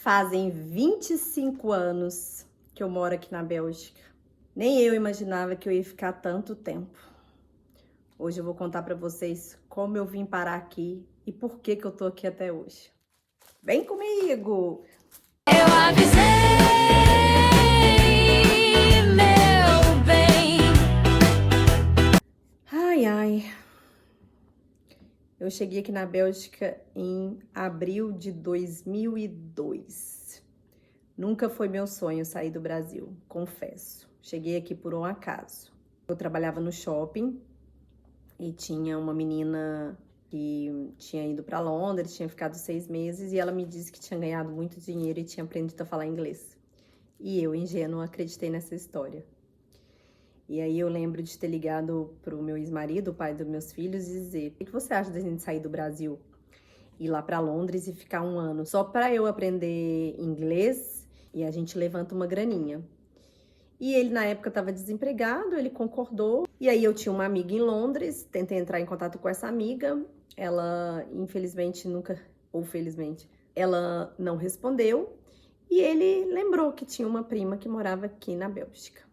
Fazem 25 anos que eu moro aqui na Bélgica. Nem eu imaginava que eu ia ficar tanto tempo. Hoje eu vou contar pra vocês como eu vim parar aqui e por que que eu tô aqui até hoje. Vem comigo! Eu avisei, meu bem. Ai, ai. Eu cheguei aqui na Bélgica em abril de 2002. Nunca foi meu sonho sair do Brasil, confesso. Cheguei aqui por um acaso. Eu trabalhava no shopping e tinha uma menina que tinha ido para Londres, tinha ficado 6 meses e ela me disse que tinha ganhado muito dinheiro e tinha aprendido a falar inglês. E eu, ingênua, acreditei nessa história. E aí eu lembro de ter ligado pro meu ex-marido, o pai dos meus filhos, e dizer: o que você acha da gente sair do Brasil, ir lá para Londres e ficar um ano só para eu aprender inglês e a gente levanta uma graninha? E ele, na época, estava desempregado, ele concordou. E aí eu tinha uma amiga em Londres, tentei entrar em contato com essa amiga. Ela, infelizmente, nunca, ou felizmente, ela não respondeu. E ele lembrou que tinha uma prima que morava aqui na Bélgica.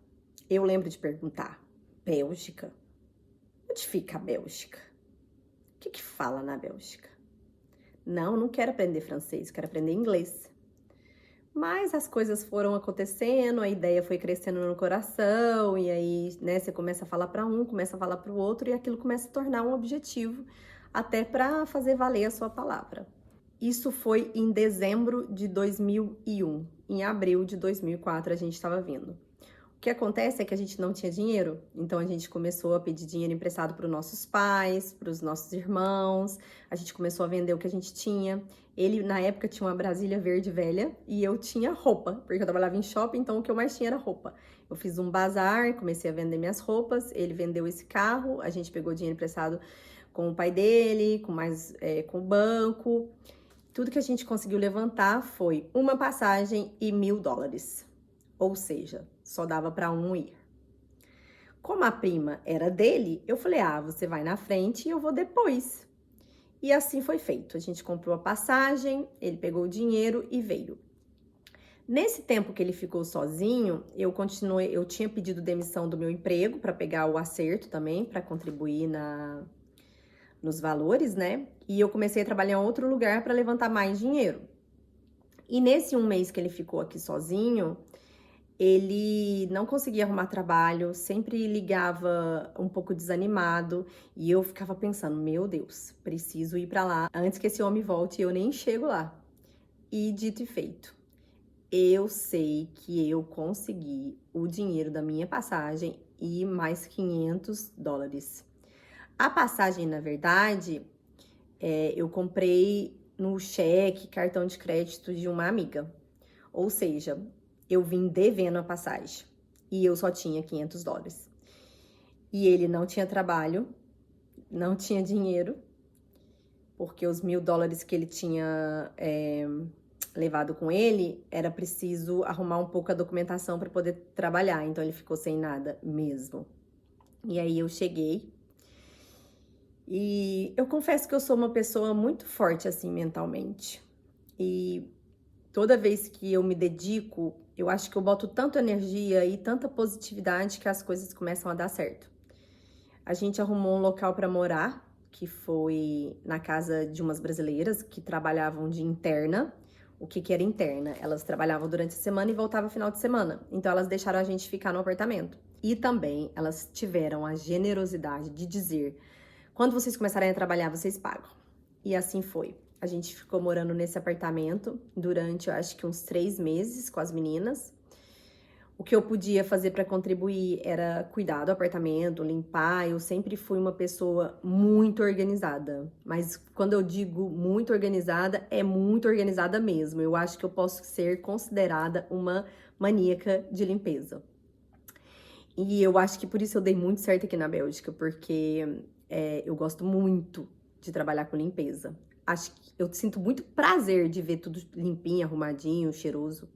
Eu lembro de perguntar: Bélgica? Onde fica a Bélgica? O que fala na Bélgica? Não quero aprender francês, quero aprender inglês. Mas as coisas foram acontecendo, a ideia foi crescendo no coração, e aí, né, você começa a falar para um, começa a falar para o outro, e aquilo começa a tornar um objetivo, até para fazer valer a sua palavra. Isso foi em dezembro de 2001. Em abril de 2004 a gente estava vindo. O que acontece é que a gente não tinha dinheiro, então a gente começou a pedir dinheiro emprestado para os nossos pais, para os nossos irmãos, a gente começou a vender o que a gente tinha. Ele, na época, tinha uma Brasília verde velha e eu tinha roupa, porque eu trabalhava em shopping, então o que eu mais tinha era roupa. Eu fiz um bazar, comecei a vender minhas roupas, ele vendeu esse carro, a gente pegou dinheiro emprestado com o pai dele, com o banco. Tudo que a gente conseguiu levantar foi uma passagem e $1.000. Ou seja, só dava para um ir. Como a prima era dele, eu falei: você vai na frente e eu vou depois. E assim foi feito. A gente comprou a passagem, ele pegou o dinheiro e veio. Nesse tempo que ele ficou sozinho, eu tinha pedido demissão do meu emprego para pegar o acerto também, para contribuir nos valores, né? E eu comecei a trabalhar em outro lugar para levantar mais dinheiro. E nesse um mês que ele ficou aqui sozinho, ele não conseguia arrumar trabalho, sempre ligava um pouco desanimado e eu ficava pensando: meu Deus, preciso ir para lá antes que esse homem volte e eu nem chego lá. E dito e feito, eu sei que eu consegui o dinheiro da minha passagem e mais $500. A passagem, na verdade, eu comprei no cheque, cartão de crédito de uma amiga. Ou seja, eu vim devendo a passagem e eu só tinha $500. E ele não tinha trabalho, não tinha dinheiro, porque os $1.000 que ele tinha levado com ele, era preciso arrumar um pouco a documentação para poder trabalhar, então ele ficou sem nada mesmo. E aí eu cheguei e eu confesso que eu sou uma pessoa muito forte assim mentalmente. E toda vez que eu me dedico, eu acho que eu boto tanta energia e tanta positividade que as coisas começam a dar certo. A gente arrumou um local para morar, que foi na casa de umas brasileiras que trabalhavam de interna. O que era interna? Elas trabalhavam durante a semana e voltavam no final de semana. Então elas deixaram a gente ficar no apartamento. E também elas tiveram a generosidade de dizer: quando vocês começarem a trabalhar, vocês pagam. E assim foi. A gente ficou morando nesse apartamento durante, eu acho que uns 3 meses com as meninas. O que eu podia fazer para contribuir era cuidar do apartamento, limpar. Eu sempre fui uma pessoa muito organizada. Mas quando eu digo muito organizada, é muito organizada mesmo. Eu acho que eu posso ser considerada uma maníaca de limpeza. E eu acho que por isso eu dei muito certo aqui na Bélgica, porque eu gosto muito de trabalhar com limpeza. Acho que eu sinto muito prazer de ver tudo limpinho, arrumadinho, cheiroso.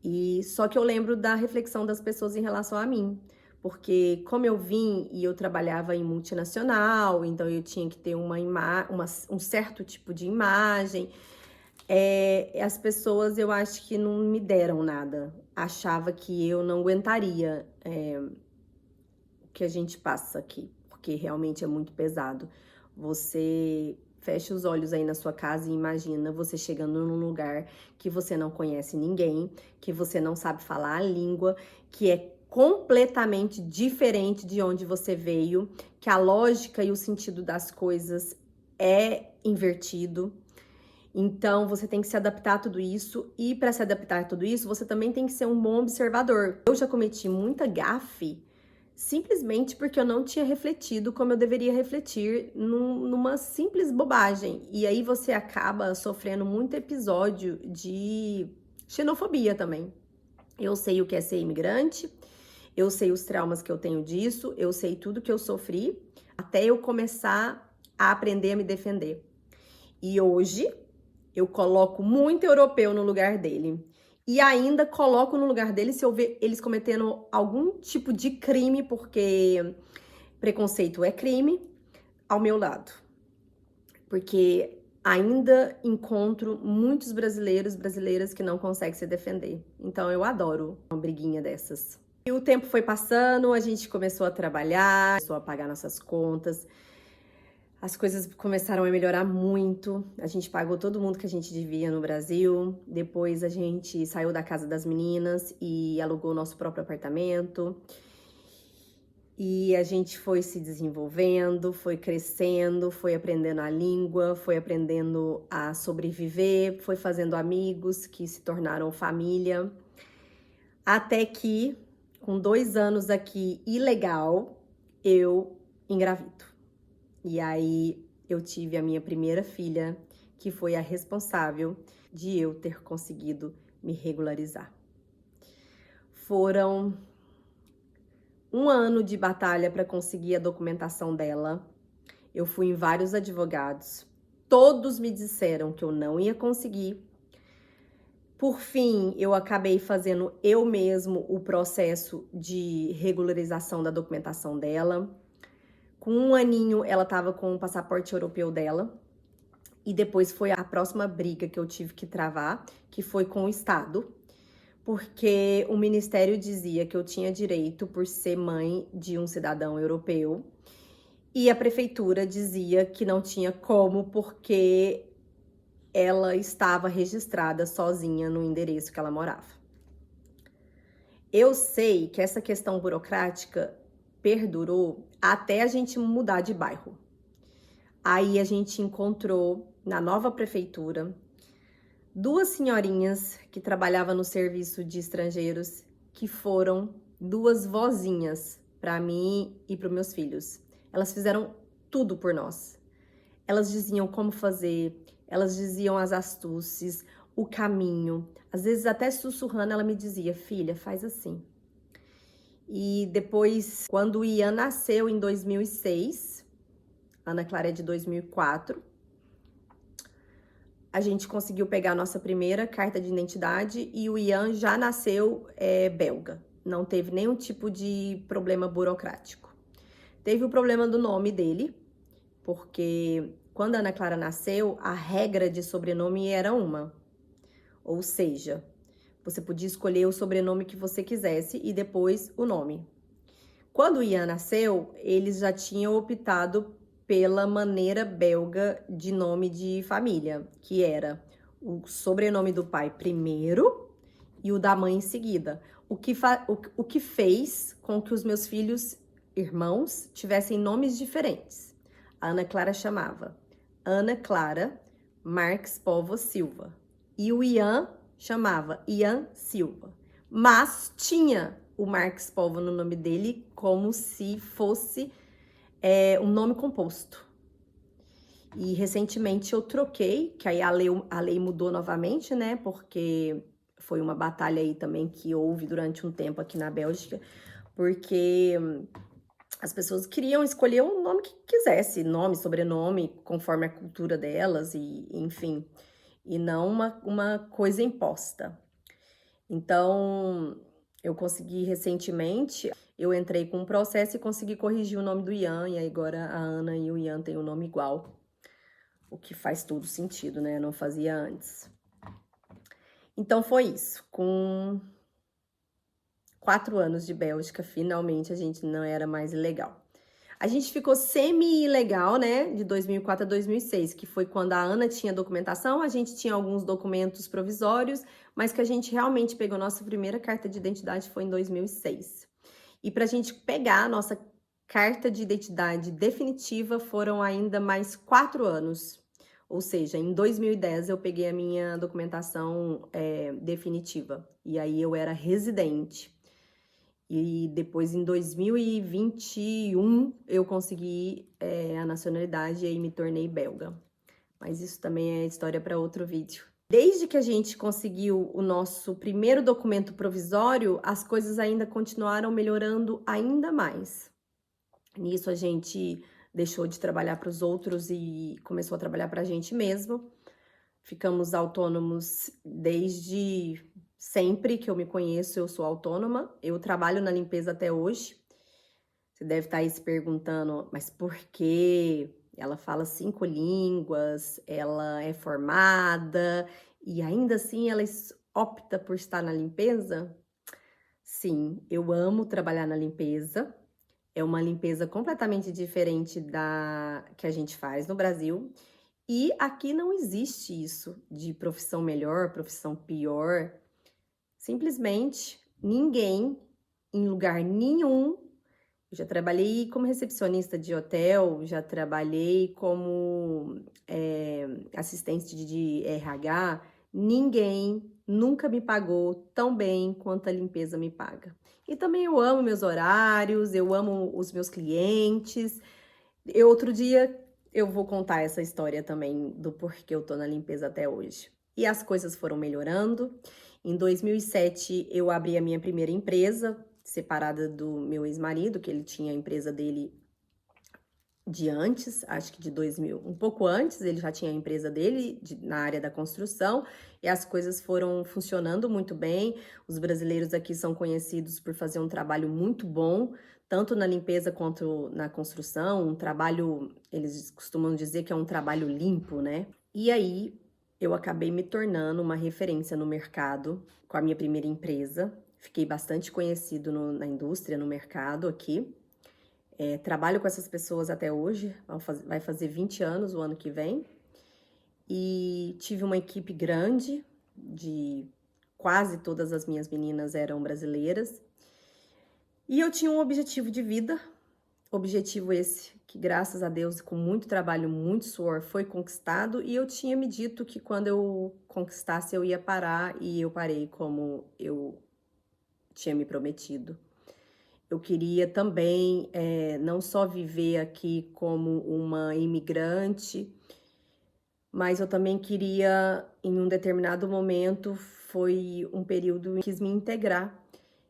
E só que eu lembro da reflexão das pessoas em relação a mim, porque como eu vim e eu trabalhava em multinacional, então eu tinha que ter um certo tipo de imagem. As pessoas, eu acho que não me deram nada. Achava que eu não aguentaria o que a gente passa aqui, porque realmente é muito pesado. Você fecha os olhos aí na sua casa e imagina você chegando num lugar que você não conhece ninguém, que você não sabe falar a língua, que é completamente diferente de onde você veio, que a lógica e o sentido das coisas é invertido. Então, você tem que se adaptar a tudo isso, e para se adaptar a tudo isso, você também tem que ser um bom observador. Eu já cometi muita gafe simplesmente porque eu não tinha refletido como eu deveria refletir numa simples bobagem. E aí você acaba sofrendo muito episódio de xenofobia também. Eu sei o que é ser imigrante, eu sei os traumas que eu tenho disso, eu sei tudo que eu sofri, até eu começar a aprender a me defender. E hoje eu coloco muito europeu no lugar dele. E ainda coloco no lugar dele se eu ver eles cometendo algum tipo de crime, porque preconceito é crime, ao meu lado. Porque ainda encontro muitos brasileiras que não conseguem se defender. Então eu adoro uma briguinha dessas. E o tempo foi passando, a gente começou a trabalhar, começou a pagar nossas contas. As coisas começaram a melhorar muito. A gente pagou todo mundo que a gente devia no Brasil. Depois a gente saiu da casa das meninas e alugou nosso próprio apartamento. E a gente foi se desenvolvendo, foi crescendo, foi aprendendo a língua, foi aprendendo a sobreviver, foi fazendo amigos que se tornaram família. Até que, com 2 anos aqui ilegal, eu engravido. E aí eu tive a minha primeira filha, que foi a responsável de eu ter conseguido me regularizar. Foram 1 ano de batalha para conseguir a documentação dela. Eu fui em vários advogados. Todos me disseram que eu não ia conseguir. Por fim, eu acabei fazendo eu mesmo o processo de regularização da documentação dela. Com 1 aninho, ela estava com o passaporte europeu dela. E depois foi a próxima briga que eu tive que travar, que foi com o Estado. Porque o Ministério dizia que eu tinha direito por ser mãe de um cidadão europeu. E a prefeitura dizia que não tinha como, porque ela estava registrada sozinha no endereço que ela morava. Eu sei que essa questão burocrática perdurou até a gente mudar de bairro. Aí a gente encontrou na nova prefeitura 2 senhorinhas que trabalhavam no serviço de estrangeiros, que foram 2 vozinhas para mim e para os meus filhos. Elas fizeram tudo por nós. Elas diziam como fazer, elas diziam as astúcias, o caminho. Às vezes até sussurrando ela me dizia: filha, faz assim. E depois, quando o Ian nasceu em 2006, Ana Clara é de 2004, a gente conseguiu pegar a nossa primeira carta de identidade e o Ian já nasceu belga. Não teve nenhum tipo de problema burocrático. Teve o problema do nome dele, porque quando a Ana Clara nasceu, a regra de sobrenome era uma. Ou seja, você podia escolher o sobrenome que você quisesse e depois o nome. Quando o Ian nasceu, eles já tinham optado pela maneira belga de nome de família, que era o sobrenome do pai primeiro e o da mãe em seguida. O que fez com que os meus filhos, irmãos, tivessem nomes diferentes. A Ana Clara chamava Ana Clara Marques Povo Silva. E o Ian chamava Ian Silva. Mas tinha o Marques Povo no nome dele como se fosse um nome composto. E recentemente eu troquei, que aí a lei mudou novamente, né? Porque foi uma batalha aí também que houve durante um tempo aqui na Bélgica, porque as pessoas queriam escolher o nome que quisesse, nome, sobrenome, conforme a cultura delas, e enfim, e não uma coisa imposta. Então, eu consegui recentemente, eu entrei com um processo e consegui corrigir o nome do Ian, e agora a Ana e o Ian têm o nome igual, o que faz todo sentido, né? Não fazia antes. Então foi isso. Com 4 anos de Bélgica, finalmente a gente não era mais ilegal. A gente ficou semi-ilegal, né, de 2004 a 2006, que foi quando a Ana tinha documentação, a gente tinha alguns documentos provisórios, mas que a gente realmente pegou nossa primeira carta de identidade foi em 2006. E para a gente pegar a nossa carta de identidade definitiva foram ainda mais 4 anos. Ou seja, em 2010 eu peguei a minha documentação definitiva. E aí eu era residente. E depois, em 2021, eu consegui a nacionalidade e aí me tornei belga. Mas isso também é história para outro vídeo. Desde que a gente conseguiu o nosso primeiro documento provisório, as coisas ainda continuaram melhorando ainda mais. Nisso, a gente deixou de trabalhar para os outros e começou a trabalhar para a gente mesmo. Ficamos autônomos desde sempre que eu me conheço, eu sou autônoma. Eu trabalho na limpeza até hoje. Você deve estar aí se perguntando, mas por quê? Ela fala 5 línguas, ela é formada e ainda assim ela opta por estar na limpeza? Sim, eu amo trabalhar na limpeza. É uma limpeza completamente diferente da que a gente faz no Brasil. E aqui não existe isso de profissão melhor, profissão pior. Simplesmente ninguém, em lugar nenhum. Eu já trabalhei como recepcionista de hotel, já trabalhei como assistente de RH. Ninguém nunca me pagou tão bem quanto a limpeza me paga. E também eu amo meus horários, eu amo os meus clientes. Outro dia eu vou contar essa história também do porquê eu tô na limpeza até hoje. E as coisas foram melhorando. Em 2007 eu abri a minha primeira empresa, separada do meu ex-marido, que ele tinha a empresa dele de antes, acho que de 2000, um pouco antes, ele já tinha a empresa dele na área da construção e as coisas foram funcionando muito bem. Os brasileiros aqui são conhecidos por fazer um trabalho muito bom, tanto na limpeza quanto na construção, um trabalho, eles costumam dizer que é um trabalho limpo, né? E aí eu acabei me tornando uma referência no mercado com a minha primeira empresa. Fiquei bastante conhecido na indústria, no mercado aqui. Trabalho com essas pessoas até hoje, vai fazer 20 anos o ano que vem. E tive uma equipe grande, de quase todas as minhas meninas eram brasileiras. E eu tinha um objetivo de vida, objetivo esse que, graças a Deus, com muito trabalho, muito suor, foi conquistado. E eu tinha me dito que quando eu conquistasse eu ia parar, e eu parei como eu tinha me prometido. Eu queria também não só viver aqui como uma imigrante, mas eu também queria, em um determinado momento, foi um período em que quis me integrar.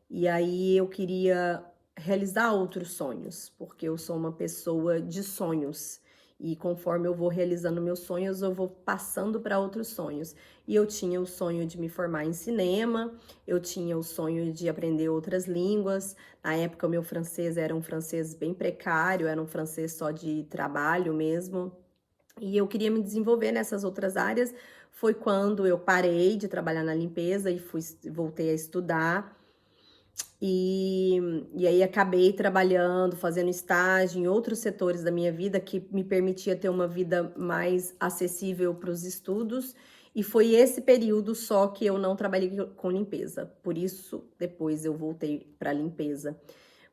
E aí eu queria realizar outros sonhos, porque eu sou uma pessoa de sonhos. E conforme eu vou realizando meus sonhos, eu vou passando para outros sonhos. E eu tinha o sonho de me formar em cinema, eu tinha o sonho de aprender outras línguas. Na época, o meu francês era um francês bem precário, era um francês só de trabalho mesmo. E eu queria me desenvolver nessas outras áreas. Foi quando eu parei de trabalhar na limpeza e voltei a estudar. E aí acabei trabalhando, fazendo estágio em outros setores da minha vida que me permitia ter uma vida mais acessível para os estudos. E foi esse período só que eu não trabalhei com limpeza. Por isso, depois eu voltei para a limpeza.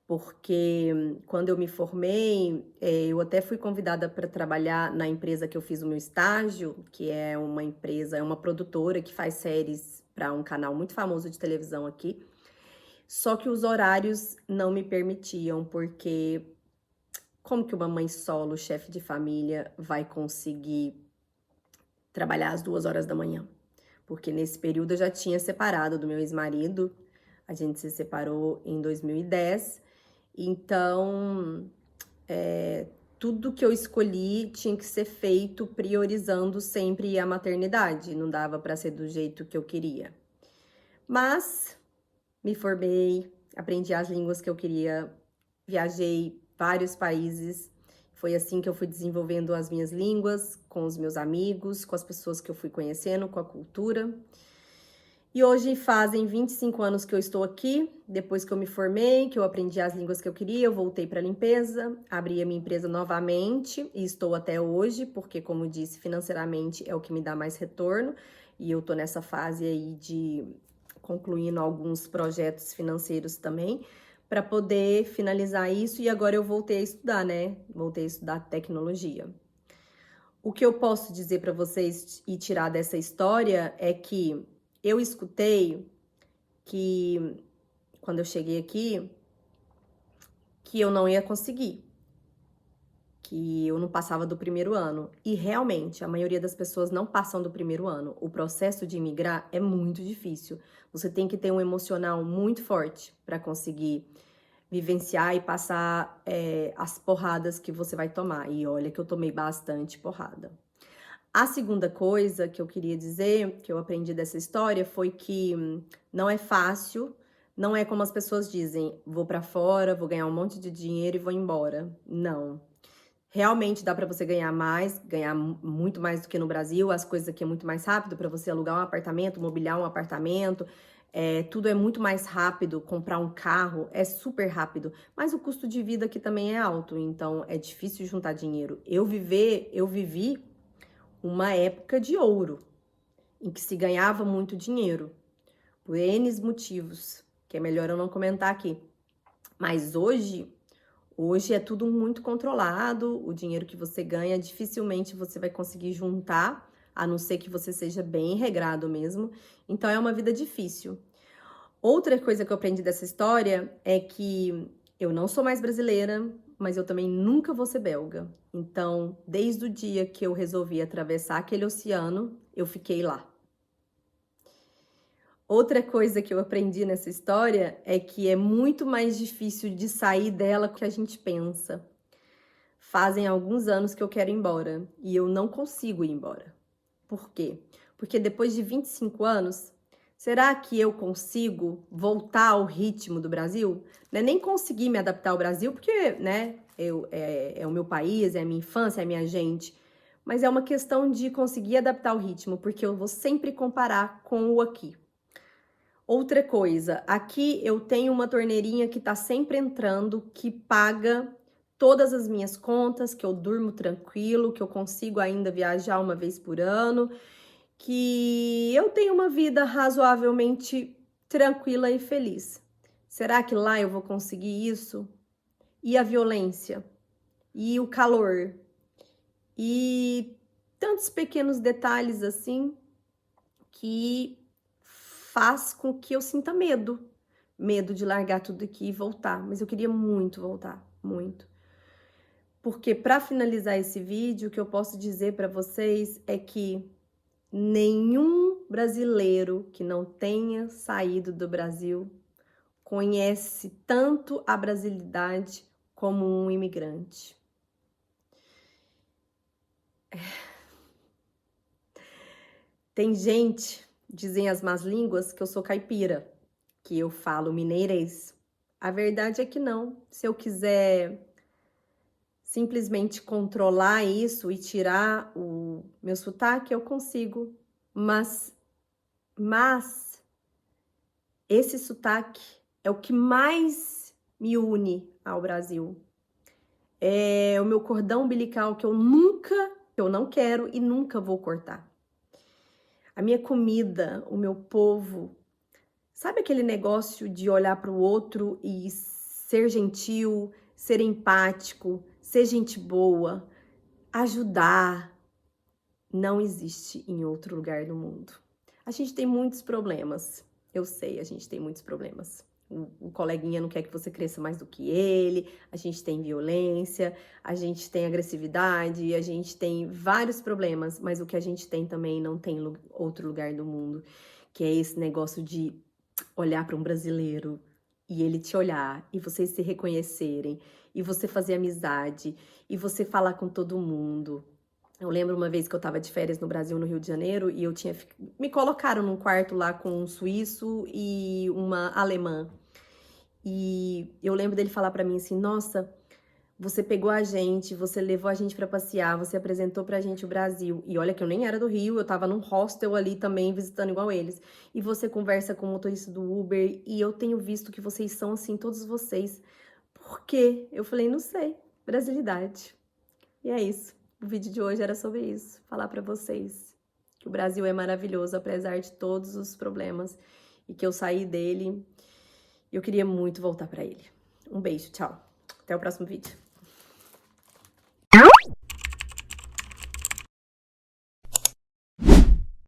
Porque quando eu me formei, eu até fui convidada para trabalhar na empresa que eu fiz o meu estágio, que é uma empresa, é uma produtora que faz séries para um canal muito famoso de televisão aqui. Só que os horários não me permitiam, porque como que uma mãe solo, chefe de família, vai conseguir trabalhar às 2 horas da manhã? Porque nesse período eu já tinha separado do meu ex-marido, a gente se separou em 2010, então tudo que eu escolhi tinha que ser feito priorizando sempre a maternidade, não dava para ser do jeito que eu queria. Mas me formei, aprendi as línguas que eu queria, viajei vários países. Foi assim que eu fui desenvolvendo as minhas línguas, com os meus amigos, com as pessoas que eu fui conhecendo, com a cultura. E hoje fazem 25 anos que eu estou aqui, depois que eu me formei, que eu aprendi as línguas que eu queria, eu voltei para a limpeza, abri a minha empresa novamente e estou até hoje, porque, como disse, financeiramente é o que me dá mais retorno e eu tô nessa fase aí de concluindo alguns projetos financeiros também, para poder finalizar isso e agora eu voltei a estudar, né? Voltei a estudar tecnologia. O que eu posso dizer para vocês e tirar dessa história é que eu escutei que, quando eu cheguei aqui, que eu não ia conseguir, que eu não passava do primeiro ano. E realmente, a maioria das pessoas não passam do primeiro ano. O processo de imigrar é muito difícil. Você tem que ter um emocional muito forte para conseguir vivenciar e passar as porradas que você vai tomar. E olha que eu tomei bastante porrada. A segunda coisa que eu queria dizer, que eu aprendi dessa história, foi que não é fácil, não é como as pessoas dizem, vou pra fora, vou ganhar um monte de dinheiro e vou embora. Não. Realmente dá pra você ganhar mais, ganhar muito mais do que no Brasil, as coisas aqui é muito mais rápido para você alugar um apartamento, mobiliar um apartamento, tudo é muito mais rápido, comprar um carro é super rápido, mas o custo de vida aqui também é alto, então é difícil juntar dinheiro. Eu vivi uma época de ouro, em que se ganhava muito dinheiro, por N motivos, que é melhor eu não comentar aqui. Mas hoje é tudo muito controlado, o dinheiro que você ganha dificilmente você vai conseguir juntar, a não ser que você seja bem regrado mesmo. Então é uma vida difícil. Outra coisa que eu aprendi dessa história é que eu não sou mais brasileira, mas eu também nunca vou ser belga. Então, desde o dia que eu resolvi atravessar aquele oceano, eu fiquei lá. Outra coisa que eu aprendi nessa história é que é muito mais difícil de sair dela do que a gente pensa. Fazem alguns anos que eu quero ir embora e eu não consigo ir embora. Por quê? Porque depois de 25 anos, será que eu consigo voltar ao ritmo do Brasil? Não é nem conseguir me adaptar ao Brasil, porque, né, é o meu país, é a minha infância, é a minha gente. Mas é uma questão de conseguir adaptar ao ritmo, porque eu vou sempre comparar com o aqui. Outra coisa, aqui eu tenho uma torneirinha que tá sempre entrando, que paga todas as minhas contas, que eu durmo tranquilo, que eu consigo ainda viajar uma vez por ano, que eu tenho uma vida razoavelmente tranquila e feliz. Será que lá eu vou conseguir isso? E a violência? E o calor? E tantos pequenos detalhes assim que faz com que eu sinta medo. Medo de largar tudo aqui e voltar. Mas eu queria muito voltar, muito. Porque para finalizar esse vídeo, o que eu posso dizer para vocês é que nenhum brasileiro que não tenha saído do Brasil conhece tanto a brasilidade como um imigrante. Tem gente, dizem as más línguas, que eu sou caipira, que eu falo mineirês. A verdade é que não. Se eu quiser simplesmente controlar isso e tirar o meu sotaque, eu consigo. Mas esse sotaque é o que mais me une ao Brasil. É o meu cordão umbilical que eu não quero e nunca vou cortar. A minha comida, o meu povo. Sabe aquele negócio de olhar para o outro e ser gentil, ser empático, ser gente boa, ajudar? Não existe em outro lugar do mundo. A gente tem muitos problemas. Eu sei, a gente tem muitos problemas. O coleguinha não quer que você cresça mais do que ele, a gente tem violência, a gente tem agressividade, a gente tem vários problemas, mas o que a gente tem também não tem outro lugar do mundo, que é esse negócio de olhar para um brasileiro e ele te olhar, e vocês se reconhecerem, e você fazer amizade, e você falar com todo mundo. Eu lembro uma vez que eu tava de férias no Brasil, no Rio de Janeiro, e me colocaram num quarto lá com um suíço e uma alemã. E eu lembro dele falar pra mim assim, nossa, Você pegou a gente, você levou a gente pra passear, você apresentou pra gente o Brasil. E olha que eu nem era do Rio, eu tava num hostel ali também, visitando igual eles. E você conversa com o motorista do Uber, e eu tenho visto que vocês são assim, todos vocês. Por quê? Eu falei, não sei, brasilidade. E é isso. O vídeo de hoje era sobre isso, falar pra vocês que o Brasil é maravilhoso, apesar de todos os problemas, e que eu saí dele e eu queria muito voltar pra ele. Um beijo, tchau. Até o próximo vídeo.